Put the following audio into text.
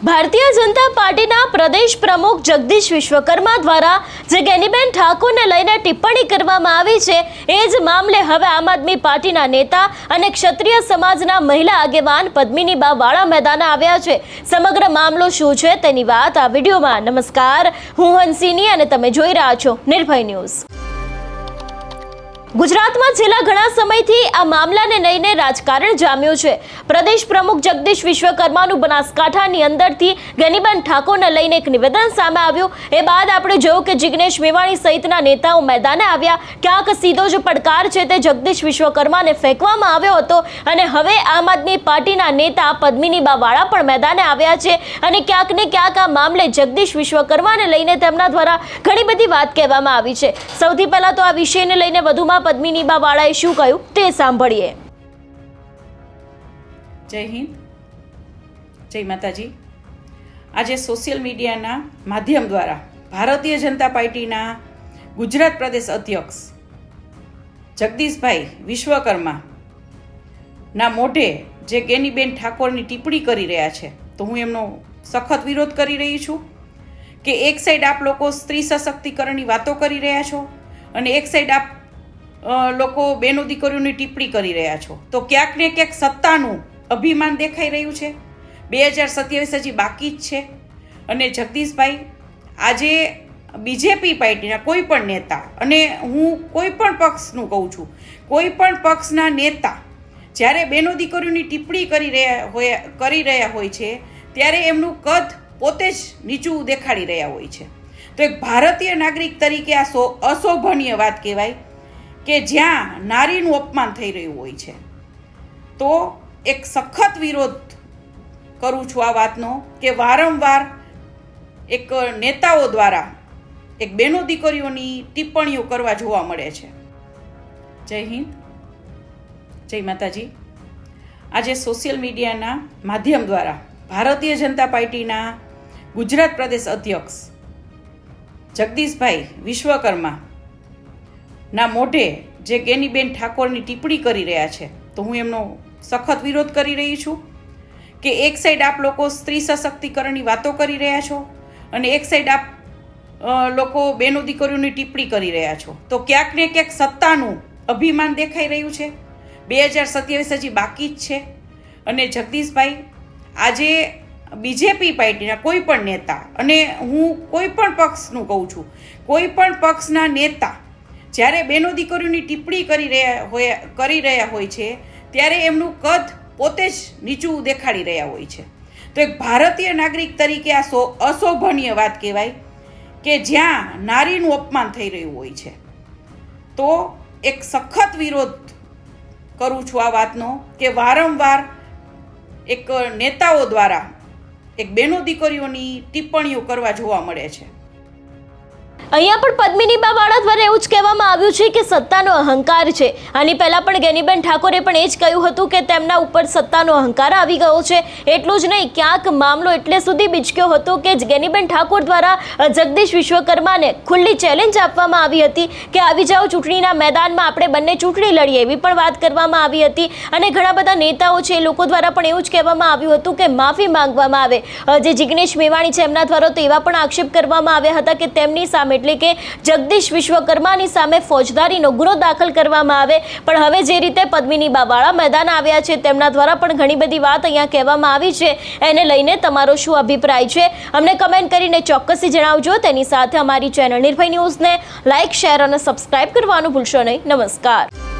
ભારતીય જનતા પાર્ટીના પ્રદેશ પ્રમુખ જગદીશ વિશ્વકર્મા દ્વારા જે ગેનીબેન ઠાકોરને લઈને ટિપ્પણી કરવામાં આવી છે એ જ મામલે હવે આમ આદમી પાર્ટીના નેતા અને ક્ષત્રિય સમાજના મહિલા આગેવાન પદ્મિનીબા વાળા મેદાને આવ્યા છે। સમગ્ર મામલો શું છે તેની વાત આ વિડીયોમાં। નમસ્કાર, હું હંસિની અને તમે જોઈ રહ્યા છો નિર્ભય ન્યૂઝ। ગુજરાતમાં છેલ્લા ઘણા સમયથી આ મામલાને લઈને રાજકારણ જામ્યું છે। પ્રદેશ પ્રમુખ જગદીશ વિશ્વકર્માનું બનાસકાંઠાની અંદરથી ગેનીબેન ઠાકોરને લઈને એક નિવેદન સામે આવ્યું। એ બાદ આપણે જોયું કે જિગ્નેશ મેવાણી સહિતના નેતાઓ મેદાને આવ્યા। ક્યાંક સીધો જ પડકાર છે તે જગદીશ વિશ્વકર્માને ફેંકવામાં આવ્યો હતો અને હવે આમ આદમી પાર્ટીના નેતા પદ્મિનીબા વાળા પણ મેદાને આવ્યા છે અને ક્યાંક ને ક્યાંક આ મામલે જગદીશ વિશ્વકર્માને લઈને તેમના દ્વારા ઘણી બધી વાત કહેવામાં આવી છે। સૌથી પહેલા તો આ વિષયને લઈને વધુમાં પદ્મિનીબા વાળાએ શું કહ્યું તે સાંભળીએ। જય હિન્દ, જય માતાજી। આજે સોશિયલ મીડિયાના માધ્યમ દ્વારા ભારતીય જનતા પાર્ટીના ગુજરાત પ્રદેશ અધ્યક્ષ જગદીશભાઈ વિશ્વકર્મા ના મોઢે જે ગેનીબેન ઠાકોરની ટિપ્પણી કરી રહ્યા છે તો હું એમનો સખત વિરોધ કરી રહી છું કે એક સાઈડ આપ લોકો સ્ત્રી સશક્તિકરણની વાતો કરી રહ્યા છો અને એક સાઈડ આપ લોકો બેનો દીકરીઓની ટિપ્પણી કરી રહ્યા છો તો ક્યાંક ને ક્યાંક સત્તાનું અભિમાન દેખાઈ રહ્યું છે। 2027 હજી બાકી જ છે અને જગદીશભાઈ આજે બીજેપી પાર્ટીના કોઈ પણ નેતા, અને હું કોઈ પણ પક્ષનું કહું છું, કોઈ પણ પક્ષના નેતા જ્યારે બેનો દીકરીઓની ટિપ્પણી કરી રહ્યા હોય છે ત્યારે એમનું કદ પોતે જ નીચું દેખાડી રહ્યા હોય છે। તો એક ભારતીય નાગરિક તરીકે આ અશોભનીય વાત કહેવાય કે જ્યાં નારીનું અપમાન થઈ રહ્યું હોય છે। તો એક સખત વિરોધ કરું છું આ વાતનો કે વારંવાર એક નેતાઓ દ્વારા એક બેનો દીકરીઓની ટિપ્પણીઓ કરવા જોવા મળે છે। જય હિન્દ, જય માતાજી। આજે સોશિયલ મીડિયાના માધ્યમ દ્વારા ભારતીય જનતા પાર્ટીના ગુજરાત પ્રદેશ અધ્યક્ષ જગદીશભાઈ વિશ્વકર્મા ના મોઢે જે ગેનીબેન ઠાકોરની ટિપ્પણી કરી રહ્યા છે તો હું એમનો સખત વિરોધ કરી રહી છું કે એક સાઈડ આપ લોકો સ્ત્રી સશક્તિકરણની વાતો કરી રહ્યા છો અને એક સાઈડ આપ લોકો બેનો દીકરીઓની ટિપ્પણી કરી રહ્યા છો તો ક્યાંક ને ક્યાંક સત્તાનું અભિમાન દેખાઈ રહ્યું છે। 2027 હજી બાકી જ છે અને જગદીશભાઈ આજે બીજેપી પાર્ટીના કોઈ પણ નેતા, અને હું કોઈ પણ પક્ષનું કહું છું, કોઈ પણ પક્ષના નેતા જ્યારે બેનો દીકરીઓની ટિપ્પણી કરી રહ્યા હોય છે ત્યારે એમનું કદ પોતે જ નીચું દેખાડી રહ્યા હોય છે। તો એક ભારતીય નાગરિક તરીકે આ અશોભનીય વાત કહેવાય કે જ્યાં નારીનું અપમાન થઈ રહ્યું હોય છે। તો એક સખત વિરોધ કરું છું આ વાતનો કે વારંવાર એક નેતાઓ દ્વારા એક બેનો દીકરીઓની ટિપ્પણીઓ કરવા જોવા મળે છે। અહીંયા પણ પદ્મિનીબા વાળા દ્વારા એવું જ કહેવામાં આવ્યું છે કે સત્તાનો અહંકાર છે। આની પહેલા પણ ગેનીબેન ઠાકોરે પણ એ જ કહ્યું હતું કે તેમના ઉપર સત્તાનો અહંકાર આવી ગયો છે। એટલું જ નહીં, ક્યાંક મામલો એટલે સુધી બીચક્યો હતો કે ગેનીબેન ઠાકોર દ્વારા જગદીશ વિશ્વકર્માને ખુલ્લી ચેલેન્જ આપવામાં આવી હતી કે આવી જાઓ ચૂંટણીના મેદાનમાં, આપણે બંને ચૂંટણી લડીએ, એવી પણ વાત કરવામાં આવી હતી। અને ઘણા બધા નેતાઓ છે એ લોકો દ્વારા પણ એવું જ કહેવામાં આવ્યું હતું કે માફી માંગવામાં આવે। જે જિગ્નેશ મેવાણી છે એમના દ્વારા તો એવા પણ આક્ષેપ કરવામાં આવ્યા હતા કે તેમની સામે એટલે કે જગદીશ વિશ્વકર્માની સામે ફોજદારીનો ગુનો દાખલ કરવામાં આવે। પણ હવે જે રીતે પદ્મિનીબા વાળા મેદાન આવ્યા છે તેમના દ્વારા પણ ઘણી બધી વાત અહીંયા કહેવામાં આવી છે। એને લઈને તમારો શું અભિપ્રાય છે અમને કમેન્ટ કરીને ચોક્કસથી જણાવજો। તેની સાથે અમારી ચેનલ નિર્ભય ન્યૂઝને લાઇક, શેર અને સબસ્ક્રાઇબ કરવાનું ભૂલશો નહીં। નમસ્કાર।